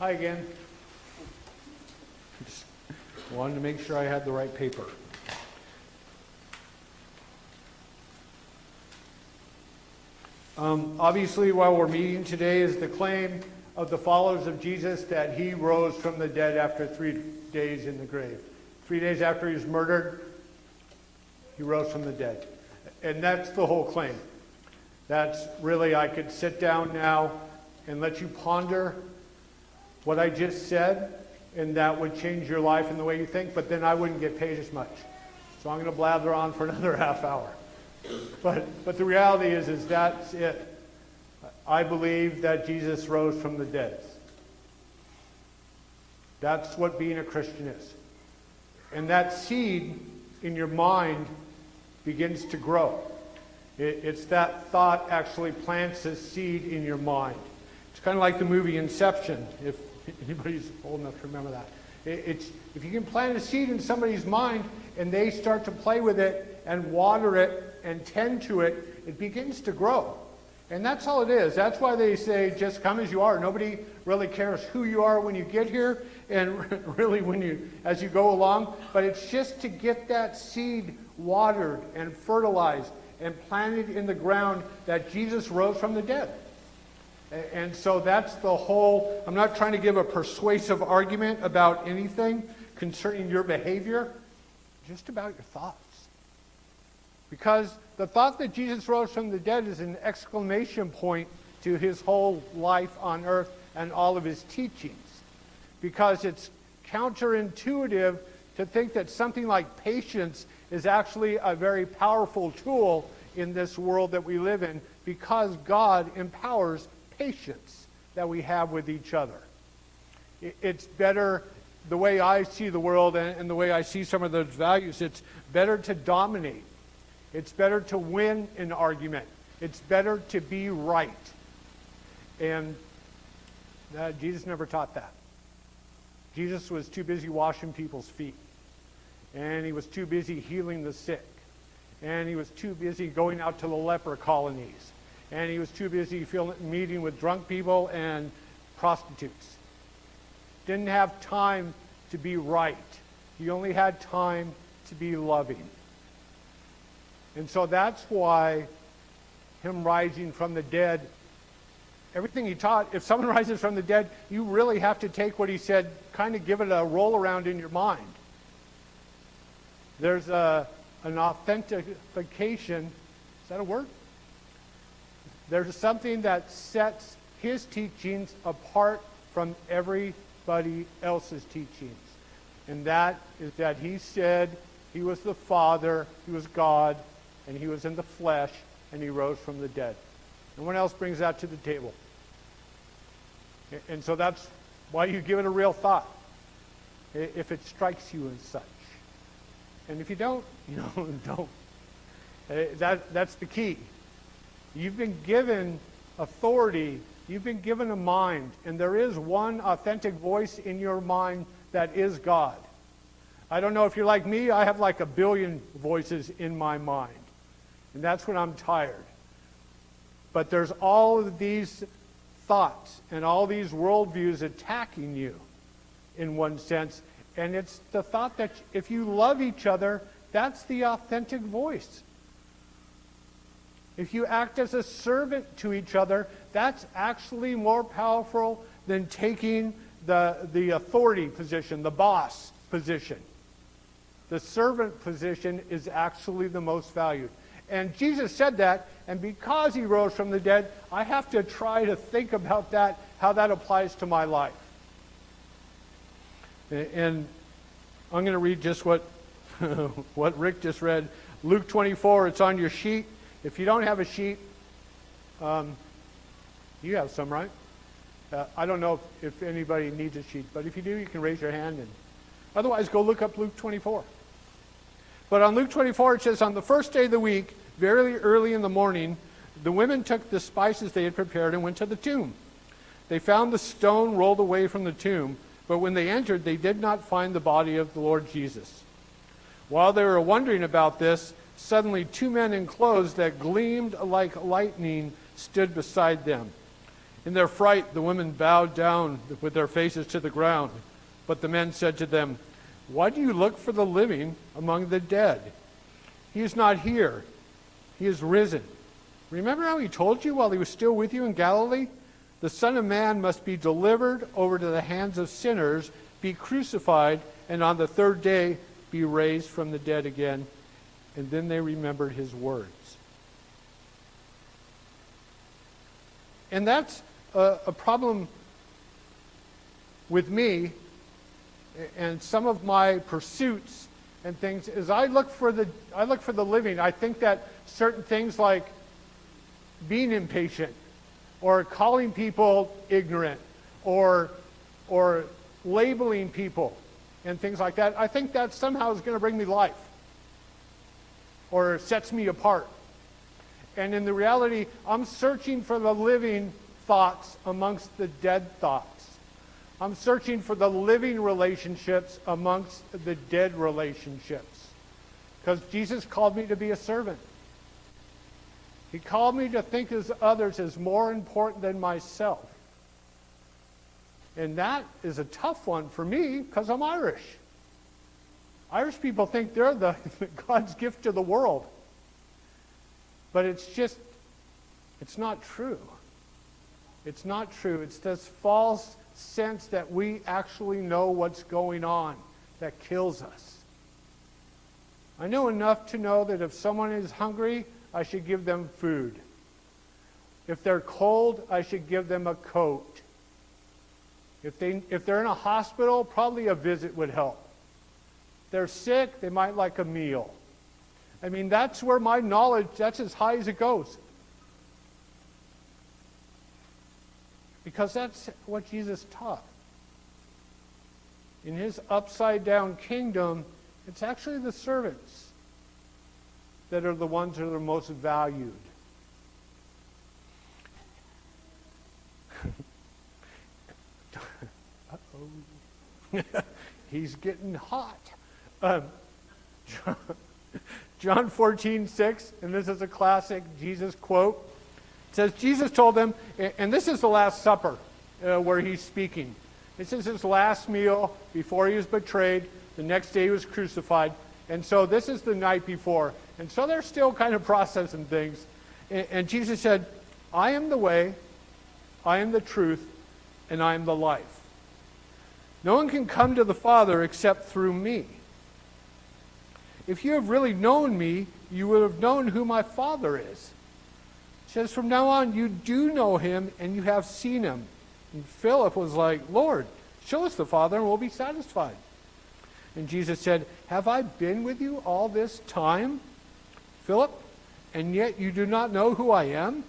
Hi again. Just wanted to make sure I had the right paper. Obviously, while we're meeting today is the claim of the followers of Jesus that he rose from the dead after 3 days in the grave. 3 days after he was murdered, he rose from the dead. And that's the whole claim. That's really, I could sit down now and let you ponder what I just said, and that would change your life and the way you think, but then I wouldn't get paid as much. So I'm going to blather on for another half hour. But the reality is that's it. I believe that Jesus rose from the dead. That's what being a Christian is. And that seed in your mind begins to grow. It's that thought actually plants a seed in your mind. It's kind of like the movie Inception, if anybody's old enough to remember that. It's if you can plant a seed in somebody's mind and they start to play with it and water it and tend to it, it begins to grow. And that's all it is. That's why they say just come as you are. Nobody really cares who you are when you get here and really as you go along. But it's just to get that seed watered and fertilized and planted in the ground that Jesus rose from the dead. And so that's the whole, I'm not trying to give a persuasive argument about anything concerning your behavior, just about your thoughts. Because the thought that Jesus rose from the dead is an exclamation point to his whole life on earth and all of his teachings. Because it's counterintuitive to think that something like patience is actually a very powerful tool in this world that we live in, because God empowers patience that we have with each other. It's better, the way I see the world and the way I see some of those values, it's better to dominate. It's better to win an argument. It's better to be right. And Jesus never taught that. Jesus was too busy washing people's feet. And he was too busy healing the sick. And he was too busy going out to the leper colonies. And he was too busy meeting with drunk people and prostitutes. Didn't have time to be right. He only had time to be loving. And so that's why him rising from the dead, everything he taught, if someone rises from the dead, you really have to take what he said, kind of give it a roll around in your mind. There's an authentication, is that a word? There's something that sets his teachings apart from everybody else's teachings. And that is that he said he was the Father, he was God, and he was in the flesh, and he rose from the dead. No one else brings that to the table. And so that's why you give it a real thought, if it strikes you as such. And if you don't, don't. That's the key. You've been given authority, you've been given a mind, and there is one authentic voice in your mind that is God. I don't know if you're like me, I have like 1 billion voices in my mind. And that's when I'm tired. But there's all of these thoughts and all these worldviews attacking you in one sense. And it's the thought that if you love each other, that's the authentic voice. If you act as a servant to each other, that's actually more powerful than taking the authority position, the boss position. The servant position is actually the most valued. And Jesus said that, and because he rose from the dead, I have to try to think about that, how that applies to my life. And I'm going to read just what Rick just read. Luke 24, it's on your sheet. If you don't have a sheet, you have some, right? I don't know if anybody needs a sheet, but if you do, you can raise your hand. And otherwise, go look up Luke 24. But on Luke 24, it says, on the first day of the week, very early in the morning, the women took the spices they had prepared and went to the tomb. They found the stone rolled away from the tomb, but when they entered, they did not find the body of the Lord Jesus. While they were wondering about this, suddenly 2 men in clothes that gleamed like lightning stood beside them. In their fright, the women bowed down with their faces to the ground. But the men said to them, "Why do you look for the living among the dead? He is not here. He is risen. Remember how he told you while he was still with you in Galilee? The Son of Man must be delivered over to the hands of sinners, be crucified, and on the third day be raised from the dead again." And then they remembered his words. And that's a problem with me and some of my pursuits and things is I look for the living. I think that certain things like being impatient or calling people ignorant or labeling people and things like that, I think that somehow is going to bring me life or sets me apart. And in the reality, I'm searching for the living thoughts amongst the dead thoughts. I'm searching for the living relationships amongst the dead relationships. Because Jesus called me to be a servant. He called me to think of others as more important than myself. And that is a tough one for me because I'm Irish. Irish people think they're God's gift to the world. But it's not true. It's not true. It's this false sense that we actually know what's going on that kills us. I know enough to know that if someone is hungry, I should give them food. If they're cold, I should give them a coat. If they're in a hospital, probably a visit would help. If they're sick, they might like a meal. I mean, that's where my knowledge, that's as high as it goes. Because that's what Jesus taught. In his upside-down kingdom, it's actually the servants that are the ones that are most valued. Uh-oh. He's getting hot. John 14:6, and this is a classic Jesus quote. It says, Jesus told them, and this is the Last Supper where he's speaking. This is his last meal before he was betrayed. The next day he was crucified. And so this is the night before. And so they're still kind of processing things. And Jesus said, "I am the way, I am the truth, and I am the life. No one can come to the Father except through me. If you have really known me, you would have known who my Father is." It says, "From now on, you do know him, and you have seen him." And Philip was like, "Lord, show us the Father, and we'll be satisfied." And Jesus said, "Have I been with you all this time, Philip, and yet you do not know who I am?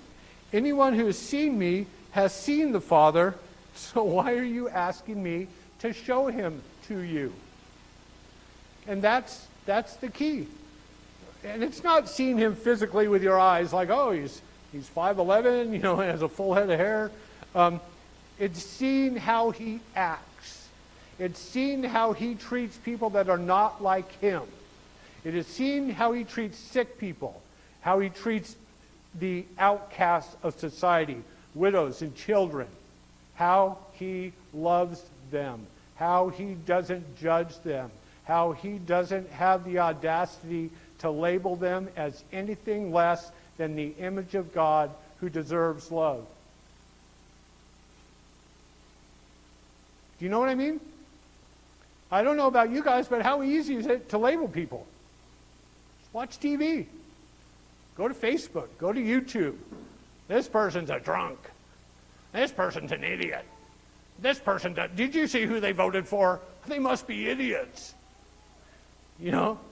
Anyone who has seen me has seen the Father, so why are you asking me to show him to you?" And that's the key. And it's not seeing him physically with your eyes like, oh, he's 5'11", has a full head of hair. It's seeing how he acts. It's seeing how he treats people that are not like him. It is seeing how he treats sick people, how he treats the outcasts of society, widows and children, how he loves them, how he doesn't judge them, how he doesn't have the audacity to label them as anything less than the image of God who deserves love. Do you know what I mean? I don't know about you guys, but how easy is it to label people? Just watch TV. Go to Facebook. Go to YouTube. This person's a drunk. This person's an idiot. This person, did you see who they voted for? They must be idiots.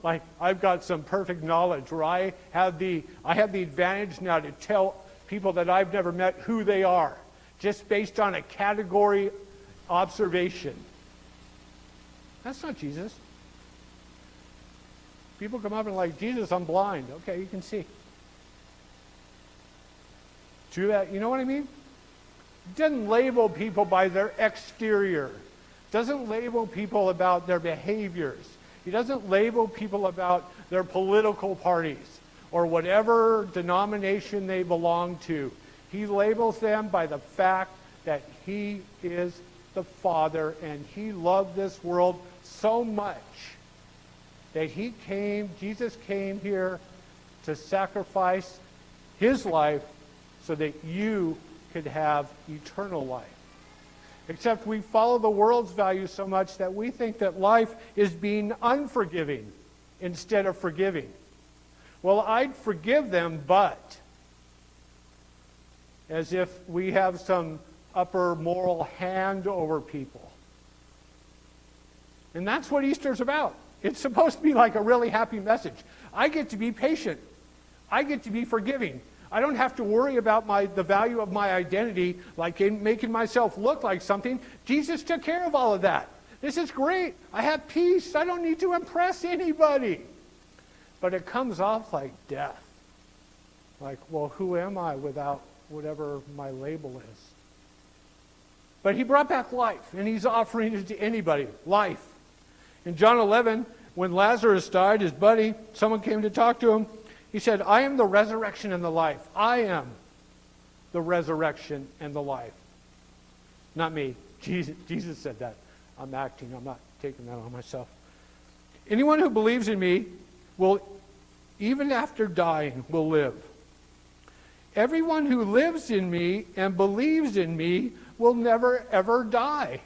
Like I've got some perfect knowledge where I have the advantage now to tell people that I've never met who they are, just based on a category observation. That's not Jesus. People come up and like, "Jesus, I'm blind." Okay, you can see. Do that, you know what I mean? It doesn't label people by their exterior. It doesn't label people about their behaviors. He doesn't label people about their political parties or whatever denomination they belong to. He labels them by the fact that he is the Father, and he loved this world so much that Jesus came here to sacrifice his life so that you could have eternal life. Except we follow the world's values so much that we think that life is being unforgiving instead of forgiving. Well, I'd forgive them, but, as if we have some upper moral hand over people. And that's what Easter's about. It's supposed to be like a really happy message. I get to be patient. I get to be forgiving. I don't have to worry about the value of my identity, like in making myself look like something. Jesus took care of all of that. This is great. I have peace. I don't need to impress anybody. But it comes off like death. Like, well, who am I without whatever my label is? But he brought back life, and he's offering it to anybody. Life. In John 11, when Lazarus died, his buddy, someone came to talk to him. He said, I am the resurrection and the life. I am the resurrection and the life. Not me. Jesus said that. I'm acting. I'm not taking that on myself. Anyone who believes in me will, even after dying, will live. Everyone who lives in me and believes in me will never, ever die.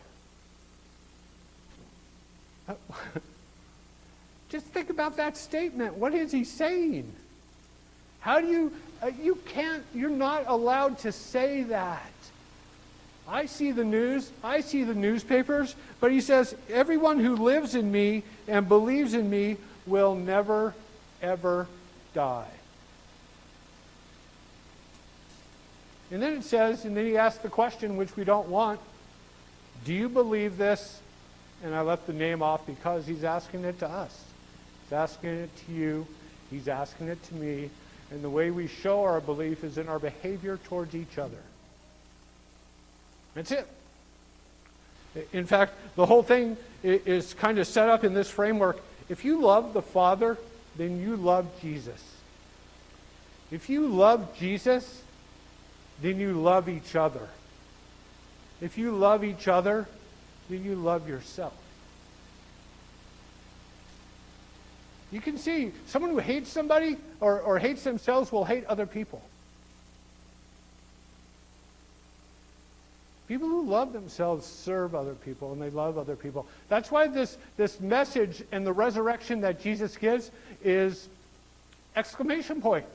Just think about that statement. What is he saying? How do you're not allowed to say that. I see the news, I see the newspapers, but he says, everyone who lives in me and believes in me will never, ever die. And then it says, and then he asks the question which we don't want, do you believe this? And I left the name off because he's asking it to us. He's asking it to you. He's asking it to me. And the way we show our belief is in our behavior towards each other. That's it. In fact, the whole thing is kind of set up in this framework. If you love the Father, then you love Jesus. If you love Jesus, then you love each other. If you love each other, then you love yourself. You can see someone who hates somebody or hates themselves will hate other people. People who love themselves serve other people, and they love other people. That's why this message and the resurrection that Jesus gives is exclamation point.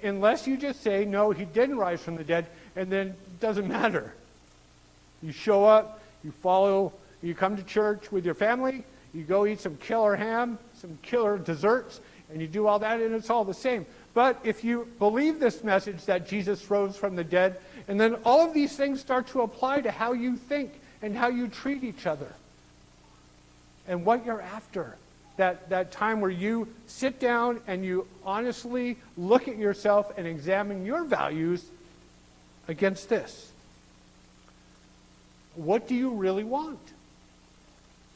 Unless you just say, no, he didn't rise from the dead, and then it doesn't matter. You show up, you follow, you come to church with your family, you go eat some killer ham, some killer desserts, and you do all that, and it's all the same. But if you believe this message that Jesus rose from the dead, and then all of these things start to apply to how you think and how you treat each other and what you're after. That time where you sit down and you honestly look at yourself and examine your values against this. What do you really want?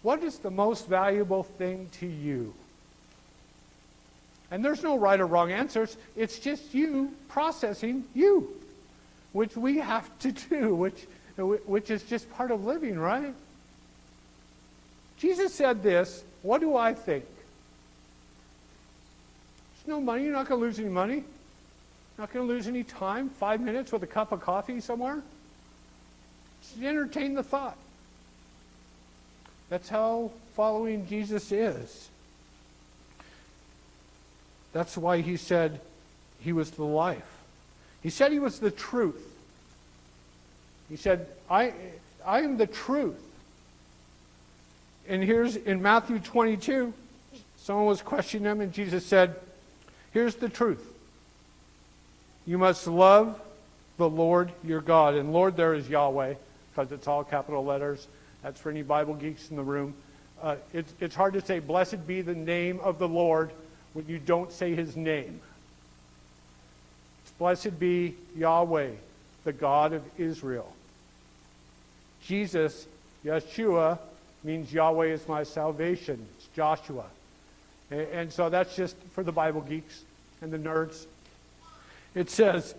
What is the most valuable thing to you? And there's no right or wrong answers. It's just you processing you, which we have to do, which is just part of living, right? Jesus said this, what do I think? There's no money. You're not going to lose any money. Not going to lose any time. 5 minutes with a cup of coffee somewhere. Just entertain the thought. That's how following Jesus is. That's why he said he was the life. He said he was the truth. He said, I am the truth. And here's in Matthew 22, someone was questioning him, and Jesus said, here's the truth. You must love the Lord your God. And Lord there is Yahweh, because it's all capital letters. That's for any Bible geeks in the room. It's hard to say, blessed be the name of the Lord, when you don't say his name. It's blessed be Yahweh, the God of Israel. Jesus, Yeshua, means Yahweh is my salvation. It's Joshua. And so that's just for the Bible geeks and the nerds. It says,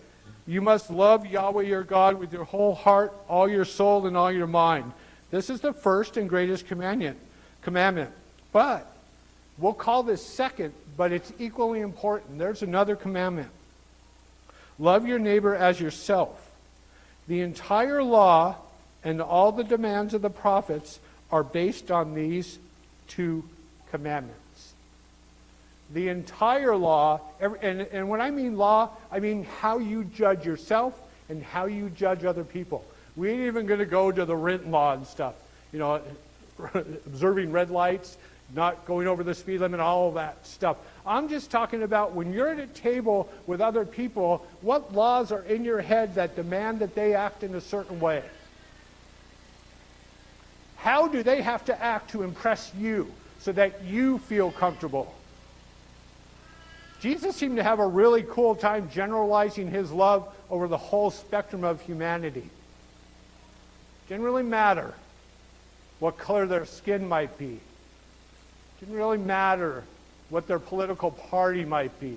You must love Yahweh your God with your whole heart, all your soul, and all your mind. This is the first and greatest commandment. But we'll call this second, but it's equally important. There's another commandment. Love your neighbor as yourself. The entire law and all the demands of the prophets are based on these two commandments. The entire law, and when I mean law, I mean how you judge yourself and how you judge other people. We ain't even going to go to the written law and stuff. You know, observing red lights, not going over the speed limit, all of that stuff. I'm just talking about when you're at a table with other people, what laws are in your head that demand that they act in a certain way? How do they have to act to impress you so that you feel comfortable? Jesus seemed to have a really cool time generalizing his love over the whole spectrum of humanity. Didn't really matter what color their skin might be. Didn't really matter what their political party might be.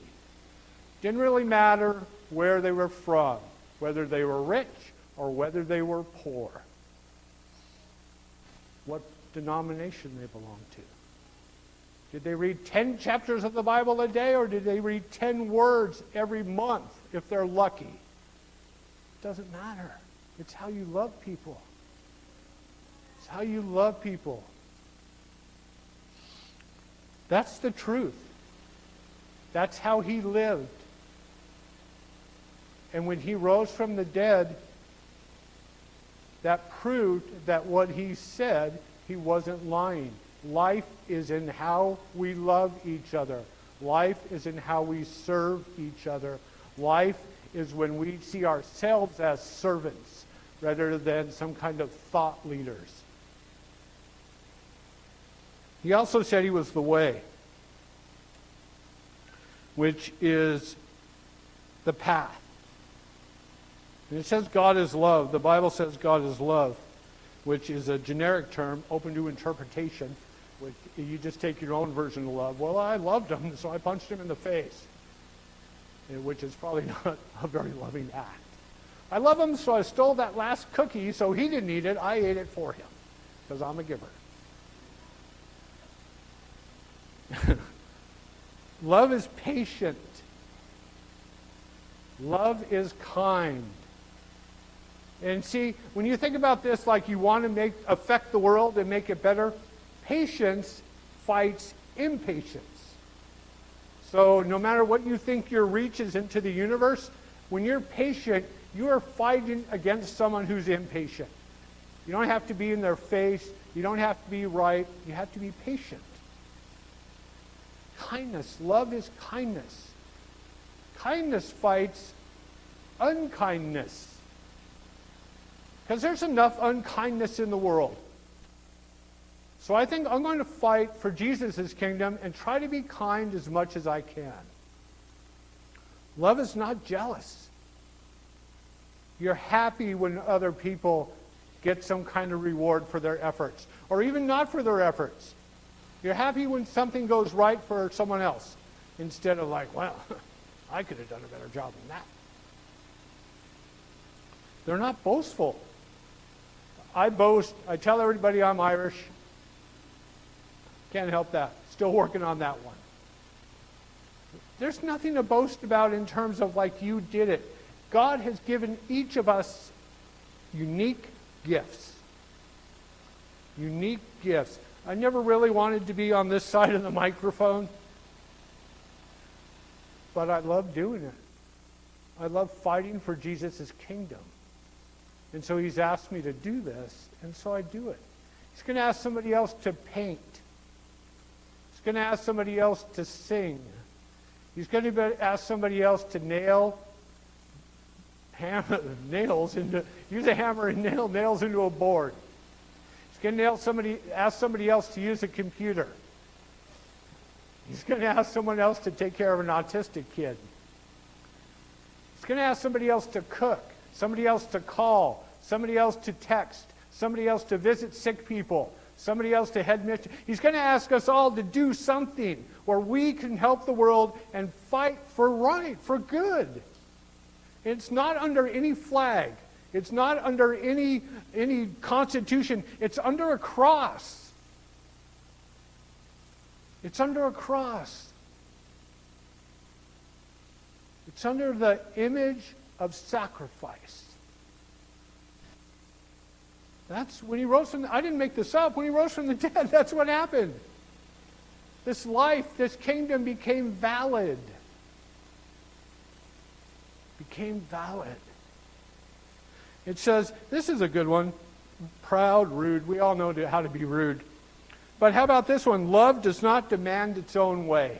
Didn't really matter where they were from, whether they were rich or whether they were poor. What denomination they belonged to. Did they read 10 chapters of the Bible a day, or did they read 10 words every month if they're lucky? It doesn't matter. It's how you love people. It's how you love people. That's the truth. That's how he lived. And when he rose from the dead, that proved that what he said, he wasn't lying. Life is in how we love each other. Life is in how we serve each other. Life is when we see ourselves as servants rather than some kind of thought leaders. He also said he was the way, which is the path. And it says God is love. The Bible says God is love, which is a generic term open to interpretation. Which you just take your own version of love. Well, I loved him, so I punched him in the face, which is probably not a very loving act. I love him, so I stole that last cookie, so he didn't eat it. I ate it for him, because I'm a giver. Love is patient. Love is kind. And see, when you think about this like you want to affect the world and make it better, patience fights impatience. So no matter what you think your reach is into the universe, when you're patient, you are fighting against someone who's impatient. You don't have to be in their face. You don't have to be right. You have to be patient. Kindness. Love is kindness. Kindness fights unkindness. Because there's enough unkindness in the world. So I think I'm going to fight for Jesus' kingdom and try to be kind as much as I can. Love is not jealous. You're happy when other people get some kind of reward for their efforts, or even not for their efforts. You're happy when something goes right for someone else, instead of like, well, I could have done a better job than that. They're not boastful. I boast. I tell everybody I'm Irish. Can't help that. Still working on that one. There's nothing to boast about in terms of like you did it. God has given each of us unique gifts. Unique gifts. I never really wanted to be on this side of the microphone, but I love doing it. I love fighting for Jesus' kingdom. And so he's asked me to do this, and so I do it. He's going to ask somebody else to paint. He's going to ask somebody else to sing. He's going to ask somebody else to use a hammer and nail nails into a board. He's going to ask somebody else to use a computer. He's going to ask someone else to take care of an autistic kid. He's going to ask somebody else to cook, somebody else to call, somebody else to text, somebody else to visit sick people, somebody else to head mission. He's going to ask us all to do something where we can help the world and fight for right, for good. It's not under any flag. It's not under any constitution. It's under a cross. It's under a cross. It's under the image of sacrifice. That's when he rose from I didn't make this up. When he rose from the dead, that's what happened. This life, this kingdom became valid. Became valid. It says, this is a good one. Proud, rude. We all know how to be rude. But how about this one? Love does not demand its own way.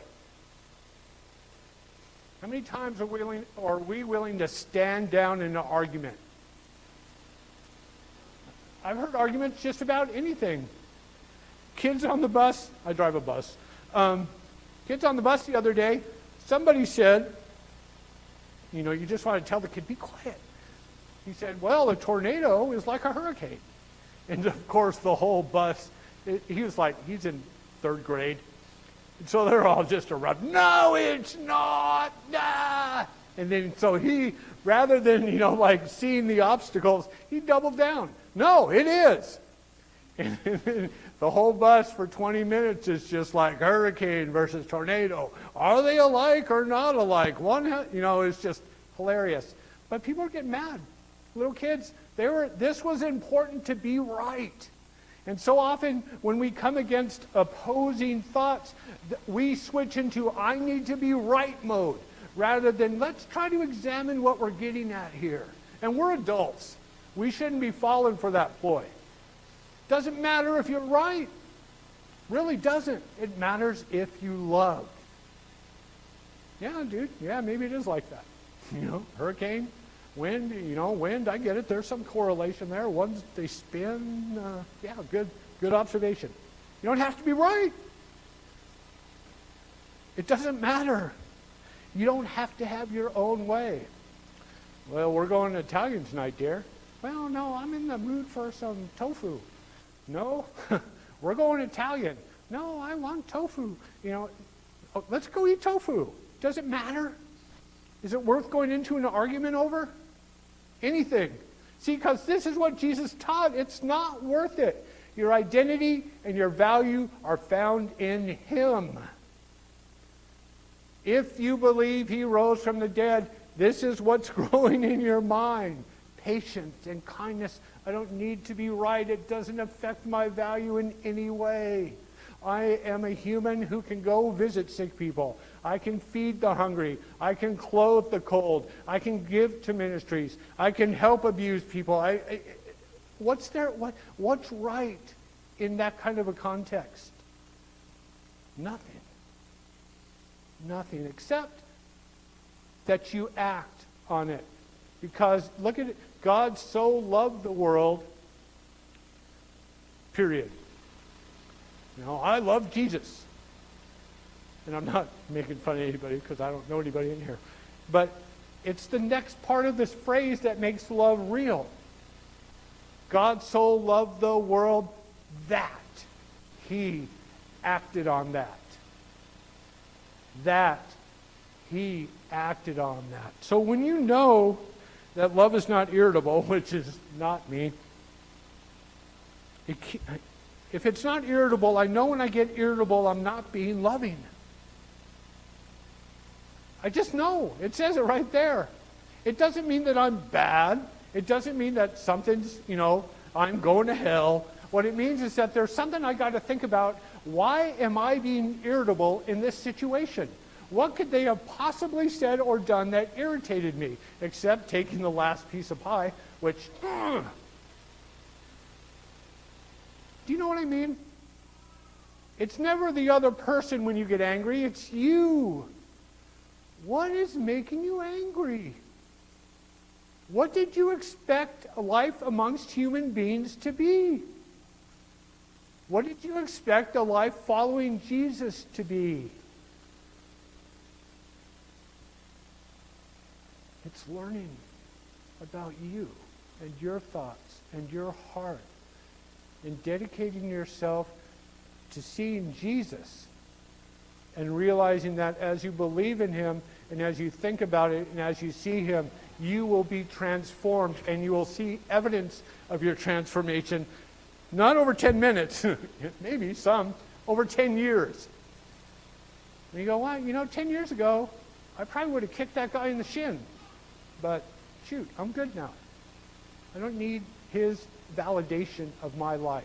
How many times are we willing to stand down in an argument? I've heard arguments just about anything. Kids on the bus. I drive a bus. Kids on the bus the other day, somebody said, you just want to tell the kid, be quiet. He said, well, a tornado is like a hurricane. And of course, the whole bus, he was like, he's in 3rd grade. And so they're all just erupting. No, it's not. Nah. And then so he, rather than, seeing the obstacles, he doubled down. No, it is. And the whole bus for 20 minutes is just like hurricane versus tornado. Are they alike or not alike? One, is just hilarious. But people are getting mad. Little kids, this was important to be right. And so often when we come against opposing thoughts, we switch into I need to be right mode rather than let's try to examine what we're getting at here. And we're adults. We shouldn't be falling for that ploy. Doesn't matter if you're right. Really doesn't. It matters if you love. Yeah, dude. Yeah, maybe it is like that. Hurricane, wind, wind, I get it. There's some correlation there. Ones, they spin. Yeah, good observation. You don't have to be right. It doesn't matter. You don't have to have your own way. Well, we're going to Italian tonight, dear. Well, no, I'm in the mood for some tofu. No, we're going Italian. No, I want tofu. Let's go eat tofu. Does it matter? Is it worth going into an argument over? Anything. See, because this is what Jesus taught. It's not worth it. Your identity and your value are found in Him. If you believe He rose from the dead, this is what's growing in your mind. Patience and kindness. I don't need to be right. It doesn't affect my value in any way. I am a human who can go visit sick people. I can feed the hungry. I can clothe the cold. I can give to ministries. I can help abused people. What's right in that kind of a context? Nothing. Nothing except that you act on it. Because look at it. God so loved the world, period. I love Jesus. And I'm not making fun of anybody because I don't know anybody in here. But it's the next part of this phrase that makes love real. God so loved the world that He acted on that. That He acted on that. So when you know that love is not irritable, which is not me, if it's not irritable, I know when I get irritable, I'm not being loving. I just know. It says it right there. It doesn't mean that I'm bad. It doesn't mean that something's, I'm going to hell. What it means is that there's something I got to think about. Why am I being irritable in this situation? What could they have possibly said or done that irritated me, except taking the last piece of pie, which, do you know what I mean? It's never the other person when you get angry, it's you. What is making you angry? What did you expect life amongst human beings to be? What did you expect a life following Jesus to be? It's learning about you and your thoughts and your heart and dedicating yourself to seeing Jesus and realizing that as you believe in Him and as you think about it and as you see Him, you will be transformed, and you will see evidence of your transformation, not over 10 minutes, maybe some, over 10 years. And you go, well, 10 years ago, I probably would have kicked that guy in the shin. But shoot, I'm good now. I don't need his validation of my life.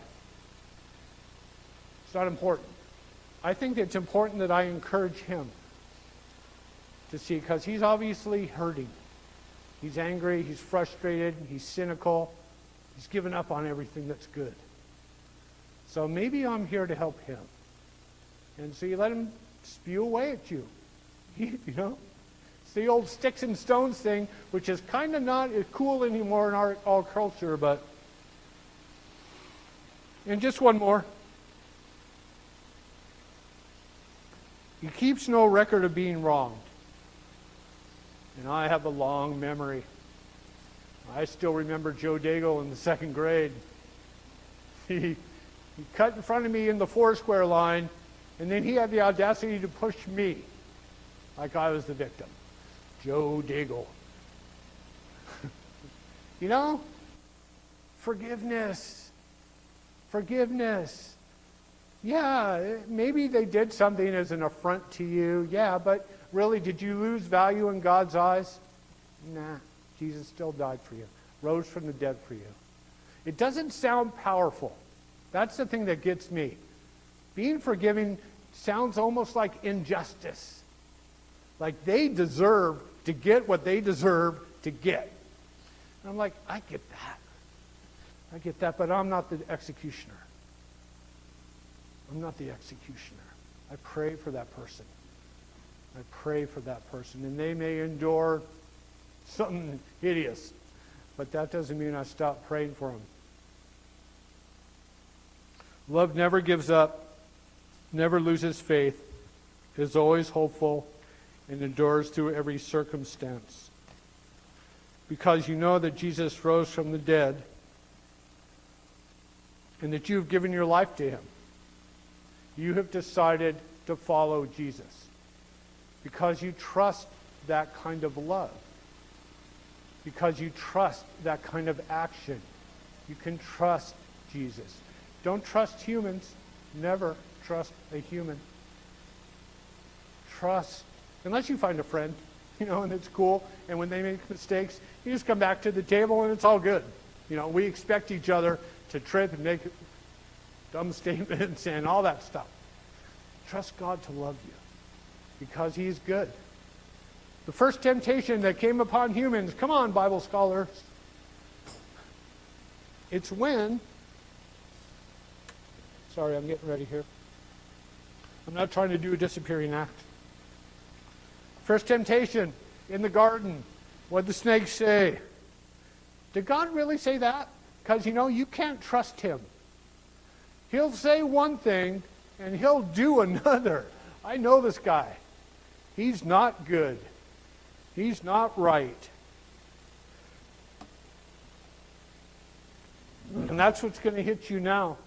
It's not important. I think it's important that I encourage him to see, because he's obviously hurting. He's angry, he's frustrated, he's cynical, he's given up on everything that's good. So maybe I'm here to help him. And so you let him spew away at you. It's the old sticks and stones thing, which is kind of not as cool anymore in our culture, but... And just one more. He keeps no record of being wronged. And I have a long memory. I still remember Joe Daigle in the second grade. He cut in front of me in the Foursquare line, and then he had the audacity to push me like I was the victim. Joe Daigle. Forgiveness. Forgiveness. Yeah, maybe they did something as an affront to you. Yeah, but really, did you lose value in God's eyes? Nah, Jesus still died for you, rose from the dead for you. It doesn't sound powerful. That's the thing that gets me. Being forgiving sounds almost like injustice. Like they deserve to get what they deserve to get. And I'm like, I get that, but I'm not the executioner. I'm not the executioner. I pray for that person. I pray for that person. And they may endure something hideous, but that doesn't mean I stop praying for them. Love never gives up, never loses faith, is always hopeful, and endures through every circumstance. Because you know that Jesus rose from the dead and that you've given your life to him. You have decided to follow Jesus because you trust that kind of love, because you trust that kind of action. You can trust Jesus. Don't trust humans. Never trust a human. Trust, unless you find a friend, and it's cool, and when they make mistakes, you just come back to the table and it's all good. We expect each other to trip and make dumb statements and all that stuff. Trust God to love you because he's good. The first temptation that came upon humans, come on, Bible scholars, it's when, sorry, I'm getting ready here. I'm not trying to do a disappearing act. First temptation in the garden, what did the snake say? Did God really say that? Because, you can't trust him. He'll say one thing, and he'll do another. I know this guy. He's not good. He's not right. And that's what's going to hit you now.